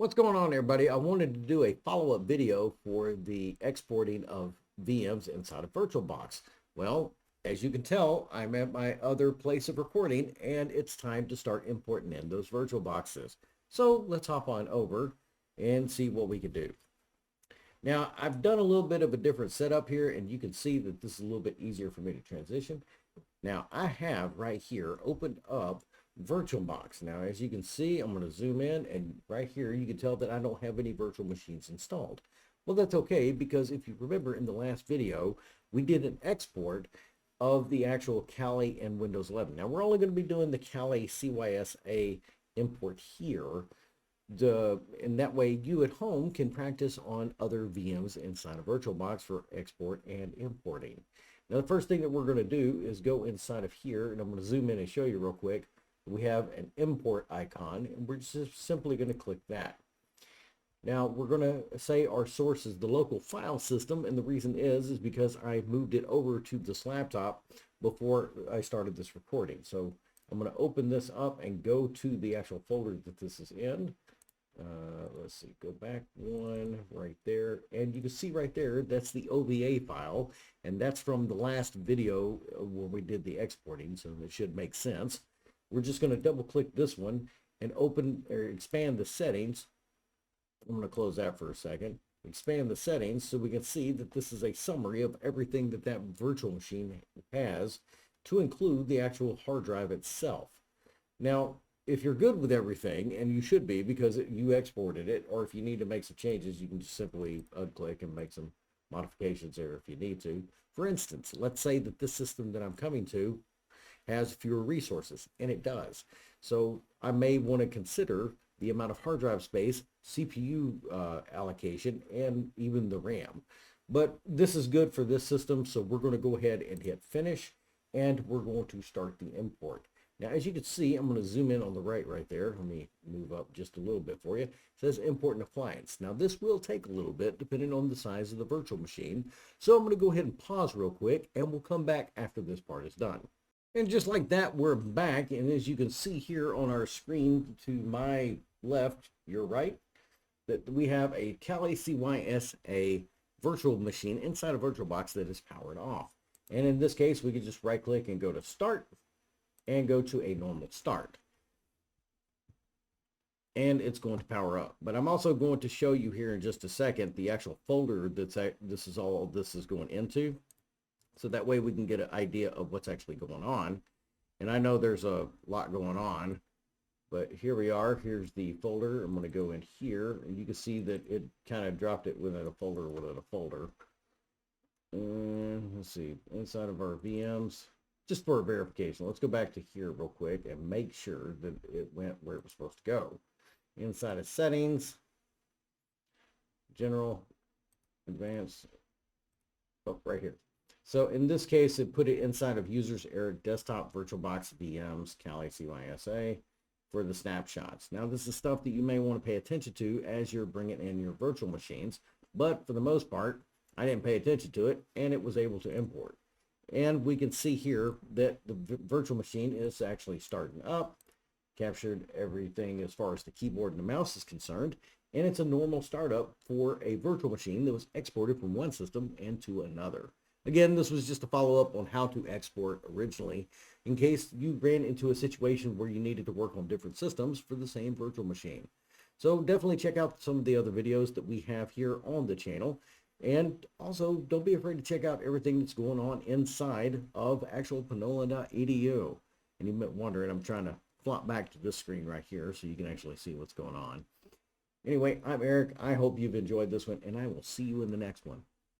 What's going on, everybody? I wanted to do a follow-up video for the exporting of VMs inside of VirtualBox. Well, as you can tell, I'm at my other place of recording, and it's time to start importing in those VirtualBoxes. So let's hop on over and see what we can do. Now, I've done a little bit of a different setup here, and you can see that this is a little bit easier for me to transition. Now, I have right here opened up VirtualBox. Now, as you can see, I'm going to zoom in, and right here you can tell that I don't have any virtual machines installed. Well, that's okay, because if you remember in the last video, we did an export of the actual Kali and Windows 11. Now, we're only going to be doing the Kali CYSA import here. And that way you at home can practice on other VMs inside of VirtualBox for export and importing. Now, the first thing that we're going to do is go inside of here, and I'm going to zoom in and show you real quick. We have an import icon, and we're just simply going to click that. Now, we're going to say our source is the local file system, and the reason is because I moved it over to this laptop before I started this recording. So I'm going to open this up and go to the actual folder that this is in. Let's see, go back one right there, and you can see right there that's the OVA file, and that's from the last video where we did the exporting, so it should make sense. We're just going to double click this one and open or expand the settings. I'm going to close that for a second. Expand the settings so we can see that this is a summary of everything that that virtual machine has, to include the actual hard drive itself. Now, if you're good with everything, and you should be because you exported it, or if you need to make some changes, you can just simply unclick and make some modifications there if you need to. For instance, let's say that this system that I'm coming to has fewer resources, and it does. So I may want to consider the amount of hard drive space, CPU allocation, and even the RAM. But this is good for this system, so we're going to go ahead and hit finish, and we're going to start the import. Now, as you can see, I'm going to zoom in on the right there. Let me move up just a little bit for you. It says import an appliance. Now, this will take a little bit depending on the size of the virtual machine. So I'm going to go ahead and pause real quick, and we'll come back after this part is done. And just like that, we're back. And as you can see here on our screen to my left, your right, that we have a Kali CYSA virtual machine inside a VirtualBox that is powered off. And in this case, we can just right click and go to start, and go to a normal start, and it's going to power up. But I'm also going to show you here in just a second the actual folder this is going into, so that way we can get an idea of what's actually going on. And I know there's a lot going on, but here we are. Here's the folder. I'm going to go in here, and you can see that it kind of dropped it within a folder within a folder. And let's see, inside of our VMs, just for verification, let's go back to here real quick and make sure that it went where it was supposed to go. Inside of settings, general, advanced, right here. So in this case, it put it inside of users Erik desktop VirtualBox VMs Kali CYSA for the snapshots. Now, this is stuff that you may want to pay attention to as you're bringing in your virtual machines, but for the most part, I didn't pay attention to it, and it was able to import. And we can see here that the virtual machine is actually starting up, captured everything as far as the keyboard and the mouse is concerned, and it's a normal startup for a virtual machine that was exported from one system into another. Again, this was just a follow-up on how to export originally, in case you ran into a situation where you needed to work on different systems for the same virtual machine. So definitely check out some of the other videos that we have here on the channel. And also, don't be afraid to check out everything that's going on inside of actual Panola.edu. And you might wonder, and I'm trying to flop back to this screen right here so you can actually see what's going on. Anyway, I'm Erik. I hope you've enjoyed this one, and I will see you in the next one.